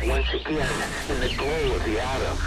once again in the glow of the atom.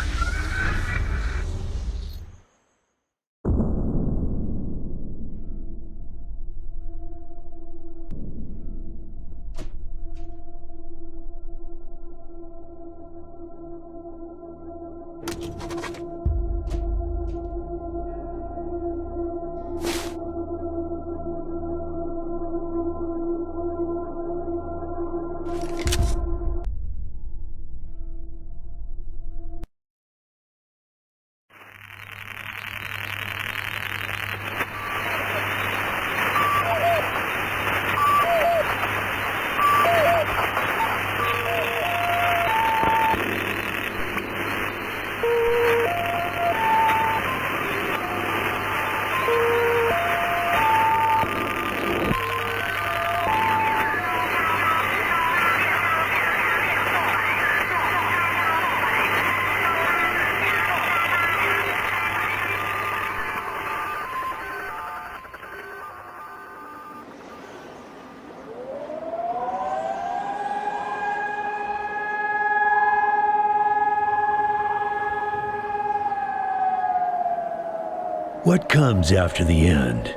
What comes after the end?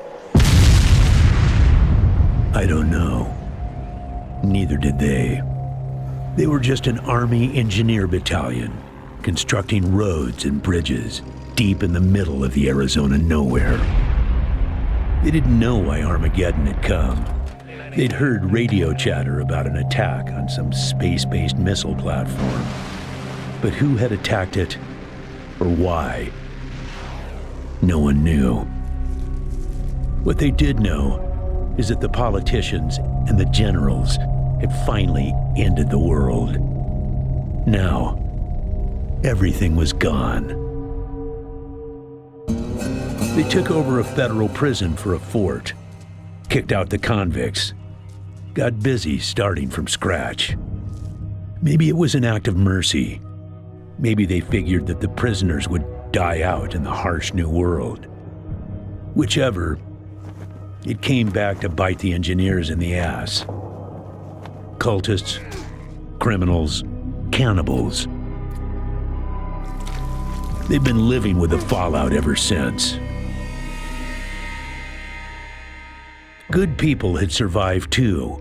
I don't know. Neither did they. They were just an Army engineer battalion, constructing roads and bridges deep in the middle of the Arizona nowhere. They didn't know why Armageddon had come. They'd heard radio chatter about an attack on some space-based missile platform. But who had attacked it, or why? No one knew. What they did know is that the politicians and the generals had finally ended the world. Now, everything was gone. They took over a federal prison for a fort, kicked out the convicts, got busy starting from scratch. Maybe it was an act of mercy. Maybe they figured that the prisoners would die out in the harsh new world. Whichever, it came back to bite the engineers in the ass. Cultists, criminals, cannibals. They've been living with the fallout ever since. Good people had survived too,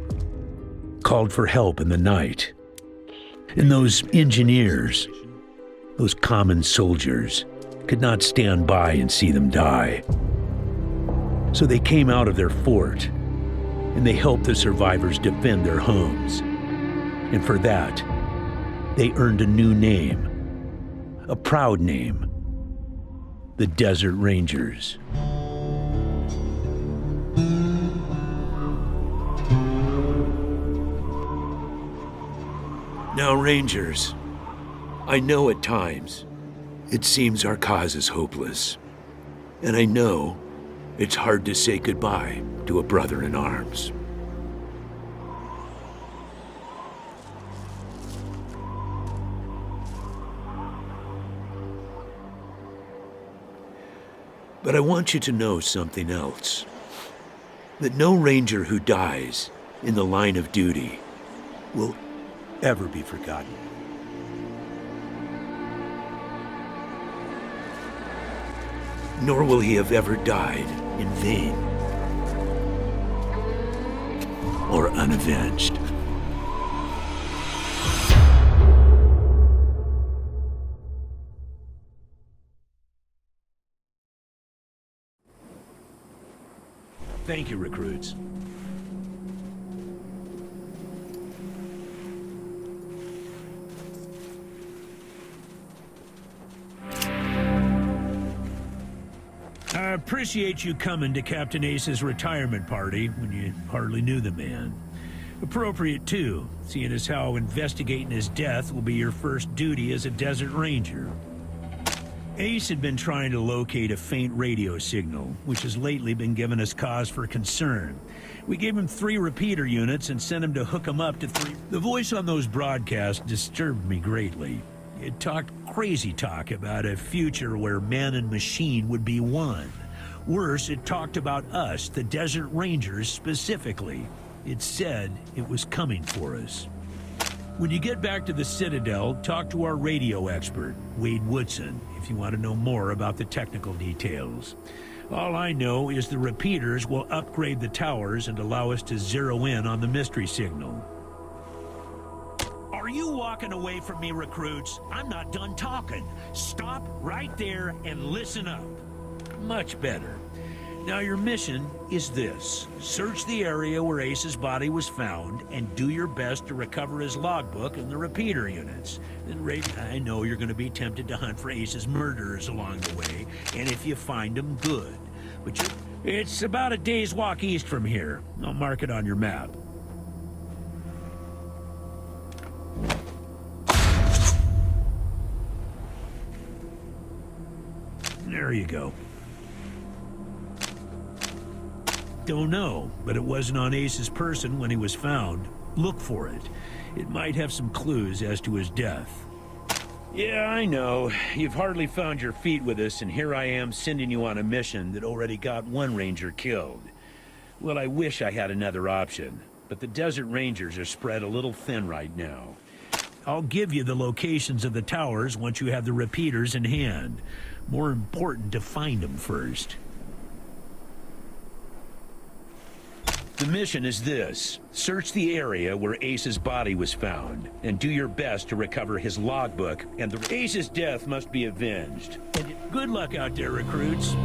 called for help in the night. And those engineers, those common soldiers, could not stand by and see them die. So they came out of their fort, and they helped the survivors defend their homes. And for that, they earned a new name, a proud name, the Desert Rangers. Now, Rangers, I know at times it seems our cause is hopeless, and I know it's hard to say goodbye to a brother in arms. But I want you to know something else. That no Ranger who dies in the line of duty will ever be forgotten. Nor will he have ever died in vain or unavenged. Thank you, recruits. I appreciate you coming to Captain Ace's retirement party when you hardly knew the man. Appropriate, too, seeing as how investigating his death will be your first duty as a Desert Ranger. Ace had been trying to locate a faint radio signal, which has lately been giving us cause for concern. We gave him 3 repeater units and sent him to hook them up to 3... The voice on those broadcasts disturbed me greatly. It talked crazy talk about a future where man and machine would be one. Worse, it talked about us, the Desert Rangers, specifically. It said it was coming for us. When you get back to the Citadel, talk to our radio expert, Wade Woodson, if you want to know more about the technical details. All I know is the repeaters will upgrade the towers and allow us to zero in on the mystery signal. Are you walking away from me, recruits? I'm not done talking. Stop right there and listen up. Much better. Now your mission is this. Search the area where Ace's body was found and do your best to recover his logbook and the repeater units. Then, I know you're going to be tempted to hunt for Ace's murderers along the way, and if you find them, good. But it's about a day's walk east from here. I'll mark it on your map. There you go. Don't know, but it wasn't on Ace's person when he was found. Look for it. It might have some clues as to his death. Yeah, I know. You've hardly found your feet with us, and here I am sending you on a mission that already got one ranger killed. Well, I wish I had another option, but the Desert Rangers are spread a little thin right now. I'll give you the locations of the towers once you have the repeaters in hand. More important to find them first. The mission is this. Search the area where Ace's body was found, and do your best to recover his logbook, and Ace's death must be avenged. And good luck out there, recruits.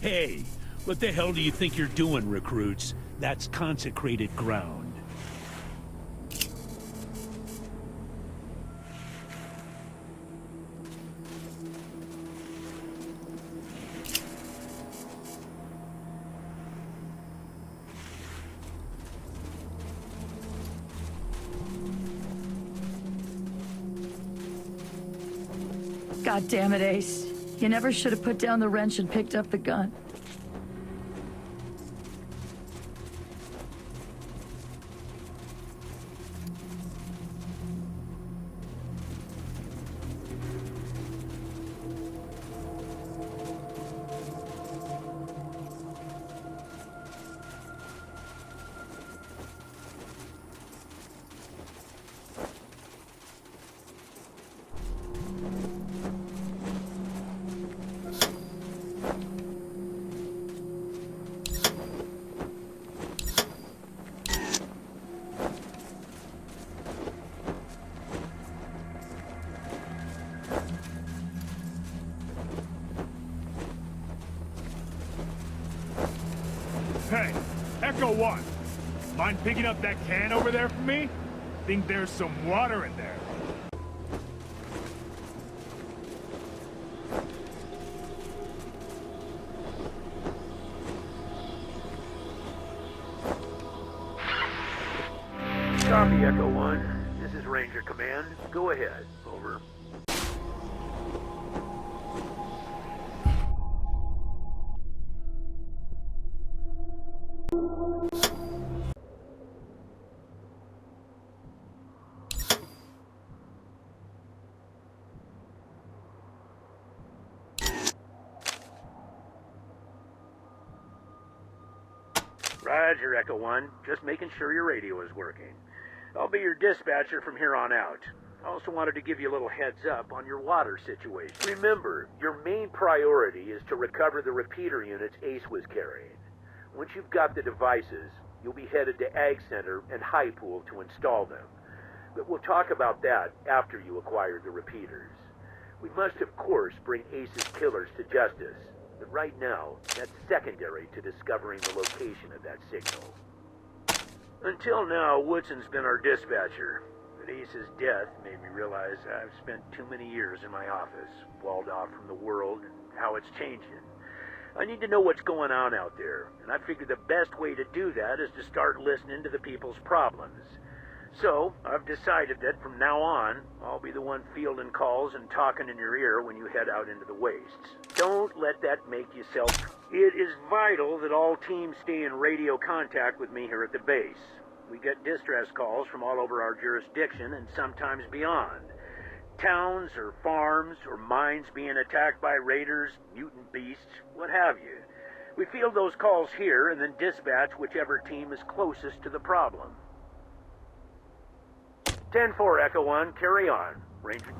Hey, what the hell do you think you're doing, recruits? That's consecrated ground. God damn it, Ace. You never should have put down the wrench and picked up the gun. Hey, Echo 1. Mind picking up that can over there for me? Think there's some water in there. Copy, Echo 1. This is Ranger Command. Go ahead. Over. Roger, Echo 1. Just making sure your radio is working. I'll be your dispatcher from here on out. I also wanted to give you a little heads up on your water situation. Remember, your main priority is to recover the repeater units Ace was carrying. Once you've got the devices, you'll be headed to Ag Center and High Pool to install them. But we'll talk about that after you acquire the repeaters. We must, of course, bring Ace's killers to justice. But right now, that's secondary to discovering the location of that signal. Until now, Woodson's been our dispatcher. But Ace's death made me realize I've spent too many years in my office, walled off from the world and how it's changing. I need to know what's going on out there, and I figured the best way to do that is to start listening to the people's problems. So, I've decided that from now on, I'll be the one fielding calls and talking in your ear when you head out into the wastes. Don't let that make you self... It is vital that all teams stay in radio contact with me here at the base. We get distress calls from all over our jurisdiction and sometimes beyond. Towns or farms or mines being attacked by raiders, mutant beasts, what have you. We field those calls here and then dispatch whichever team is closest to the problem. 10-4, Echo 1, carry on. Ranger...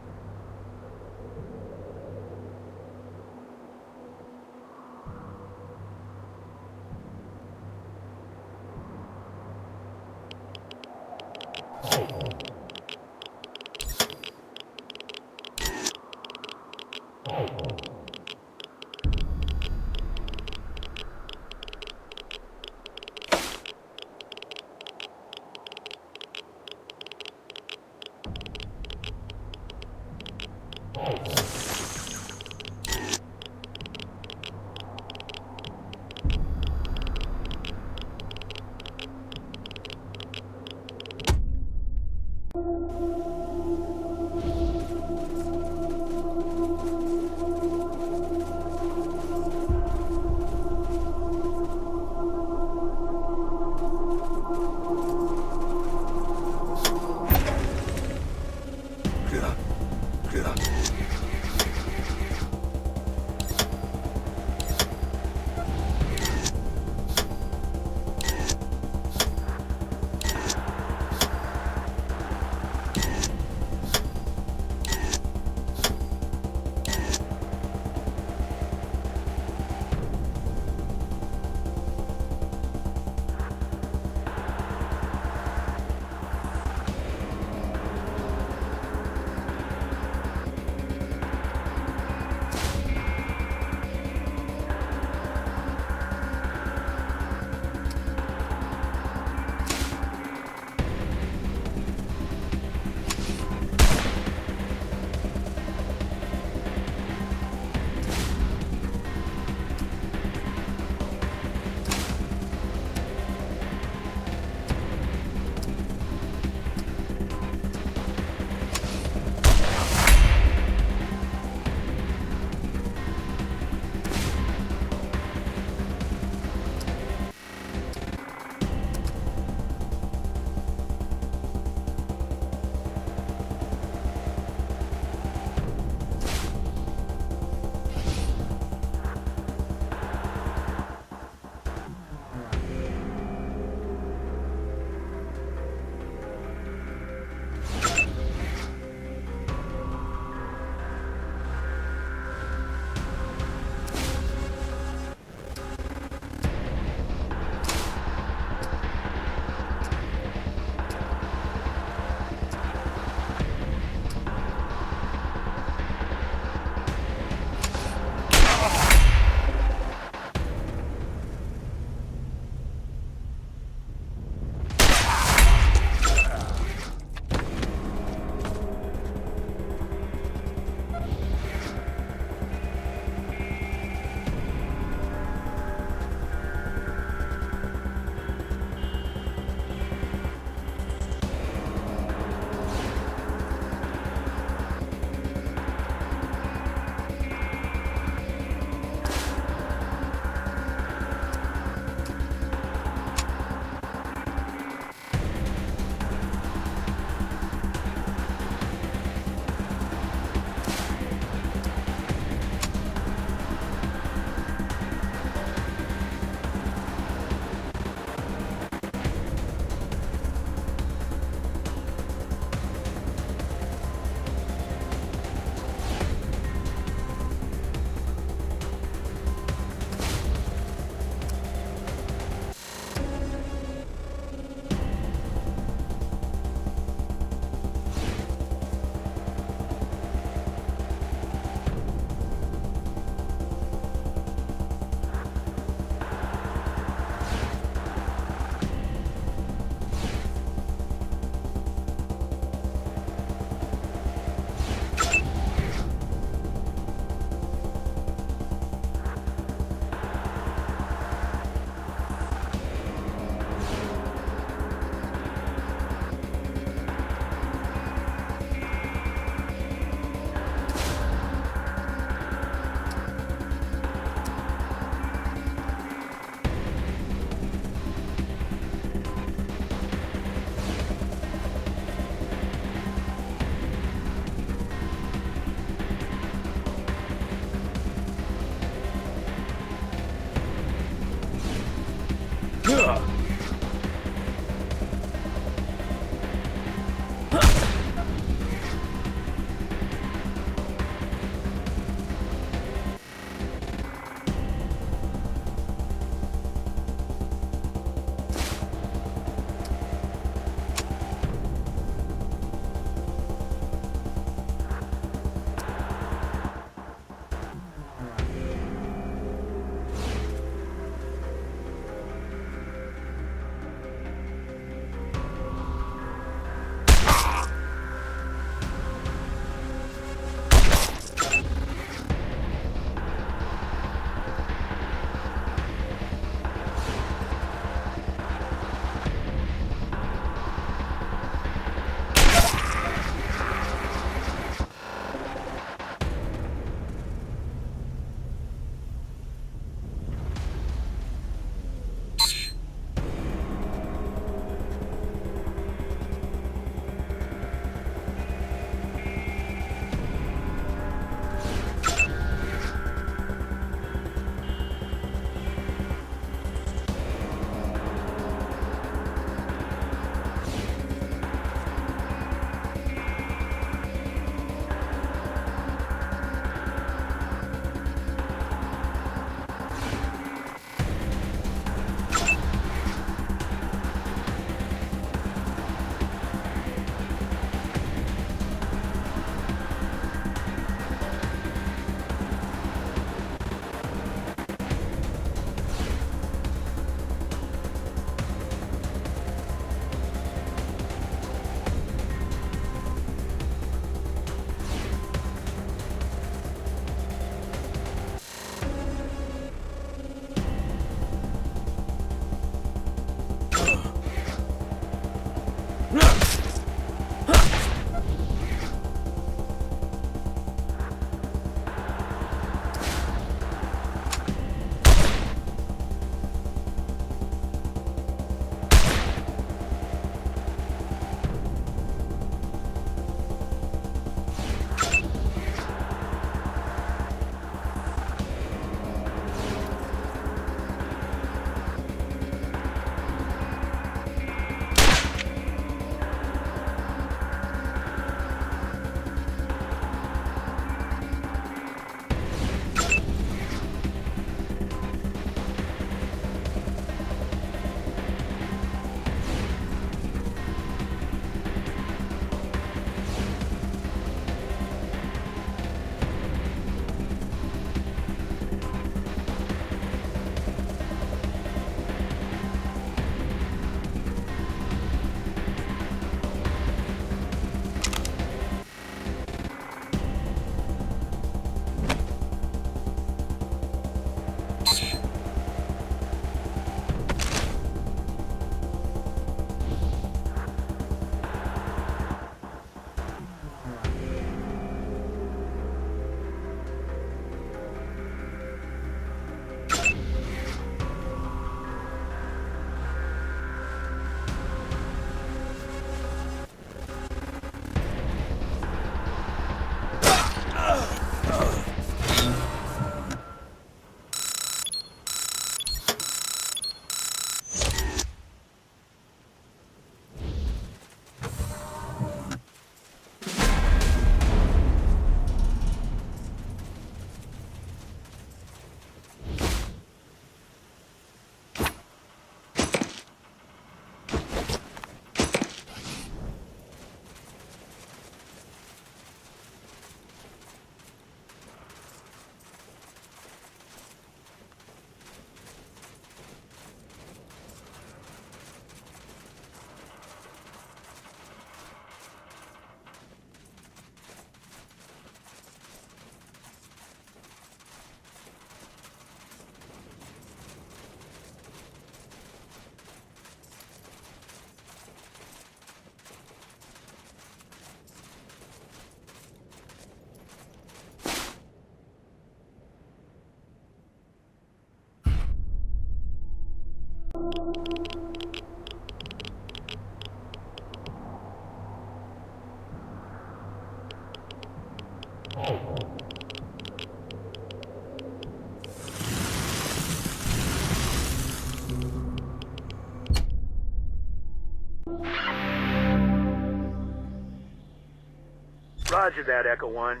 Roger that, Echo 1.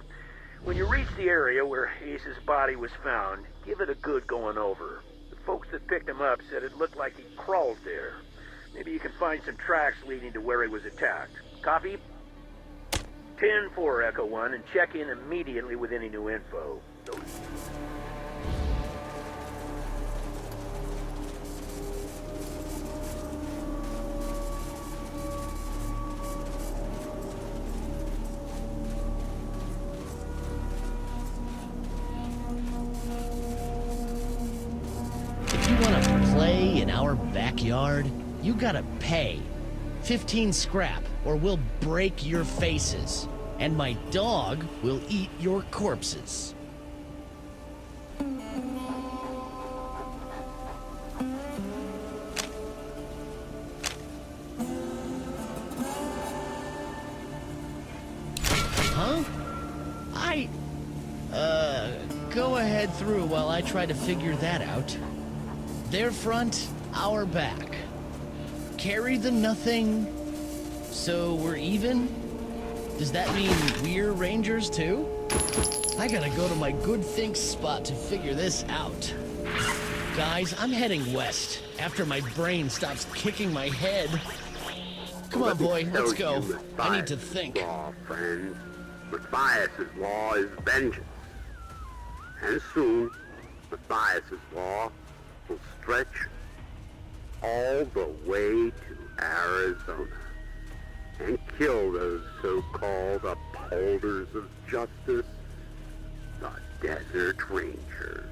When you reach the area where Ace's body was found, give it a good going over. The folks that picked him up said it looked like he crawled there. Maybe you can find some tracks leading to where he was attacked. Copy? 10-4, Echo 1, and check in immediately with any new info. If you want to play in our backyard, you gotta pay. 15 scrap, or we'll break your faces. And my dog will eat your corpses. Huh? Go ahead through while I try to figure that out. Their front, our back. Carry the nothing, so we're even? Does that mean we're rangers too? I gotta go to my good think spot to figure this out. Guys, I'm heading west after my brain stops kicking my head. Come on, boy, let's go. I need to think. Law, friends. Matthias's law is vengeance. And soon, Matthias's law will stretch all the way to Arizona and kill those so-called upholders of justice, the Desert Rangers.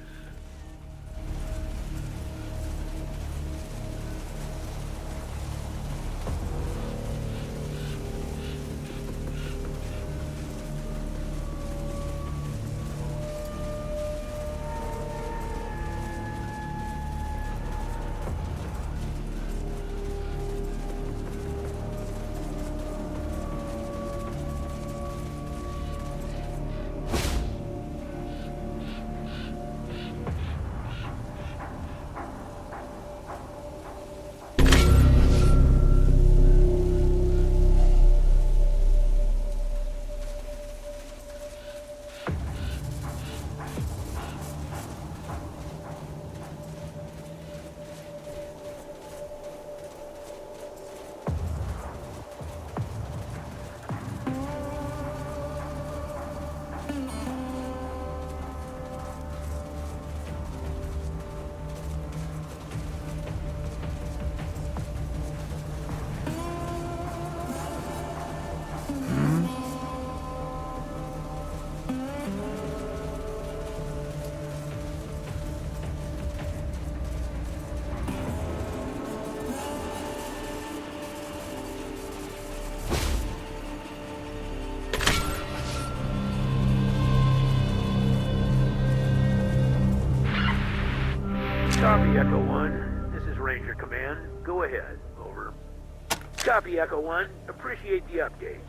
Copy, Echo 1. This is Ranger Command. Go ahead. Over. Copy, Echo 1. Appreciate the update.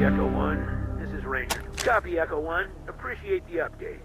Echo 1. This is Ranger. Copy, Echo 1. Appreciate the update.